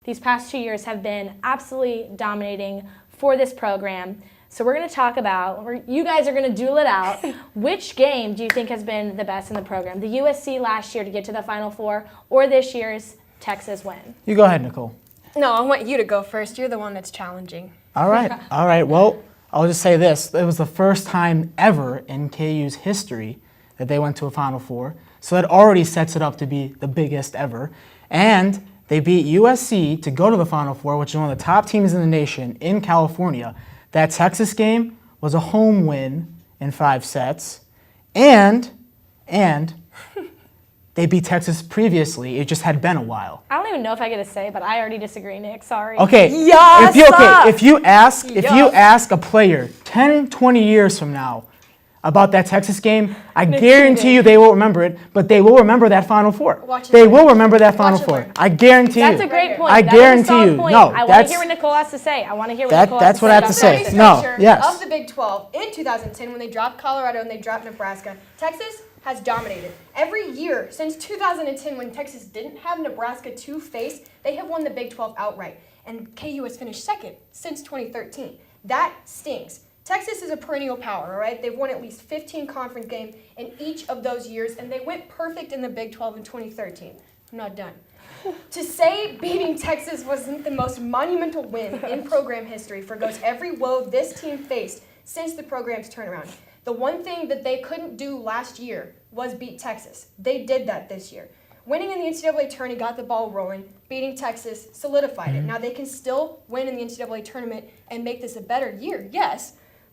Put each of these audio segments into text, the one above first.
these past 2 years have been absolutely dominating for this program. So we're going to talk about, you guys are going to duel it out, which game do you think has been the best in the program? The USC last year to get to the Final Four or this year's Texas win? You go ahead, Nicole. No, I want you to go first. You're the one that's challenging. All right. All right. Well, I'll just say this. It was the first time ever in KU's history that they went to a Final Four. So that already sets it up to be the biggest ever. And they beat USC to go to the Final Four, which is one of the top teams in the nation in California. That Texas game was a home win in 5 sets. And they beat Texas previously. It just had been a while. I don't even know if I get to say, but I already disagree, Nick. Sorry. Okay. Yes, If you ask a player 10, 20 years from now about that Texas game, I guarantee you they will remember it, but they will remember that Final Four. They will remember that Final Four. I guarantee you. That's a great point. I guarantee you. Point. No, I want to hear what Nicole has to say. I want to hear what Nicole has to say. That's what I have to say. No, yes. Of the Big 12 in 2010 when they dropped Colorado and they dropped Nebraska, Texas has dominated. Every year since 2010 when Texas didn't have Nebraska to face, they have won the Big 12 outright. And KU has finished second since 2013. That stings. Texas is a perennial power, all right? They've won at least 15 conference games in each of those years, and they went perfect in the Big 12 in 2013. I'm not done. To say beating Texas wasn't the most monumental win in program history forgoes every woe this team faced since the program's turnaround. The one thing that they couldn't do last year was beat Texas. They did that this year. Winning in the NCAA tournament got the ball rolling. Beating Texas solidified it. Now they can still win in the NCAA tournament and make this a better year, yes.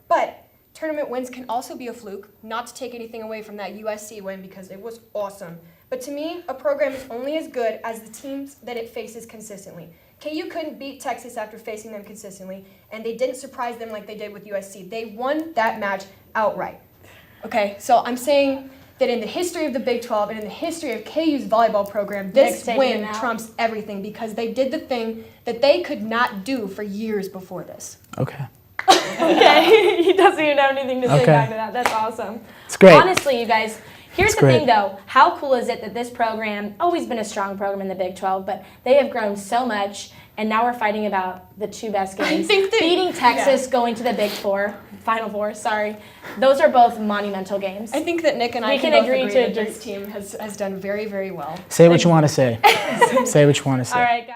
But tournament wins can also be a fluke, not to take anything away from that USC win because it was awesome. But to me, a program is only as good as the teams that it faces consistently. KU couldn't beat Texas after facing them consistently, and they didn't surprise them like they did with USC. They won that match outright. Okay, so I'm saying that in the history of the Big 12 and in the history of KU's volleyball program, this win trumps everything because they did the thing that they could not do for years before this. Okay. Okay, he doesn't even have anything to say back to that. That's awesome. It's great. Honestly, you guys, here's the thing though. How cool is it that this program, always been a strong program in the Big 12, but they have grown so much, and now we're fighting about the 2 best games. Beating Texas, going to the Big Four, Final Four, sorry. Those are both monumental games. I think that Nick and I can both agree that this team has done very, very well. Say what you want to say. Say what you want to say. All right, guys.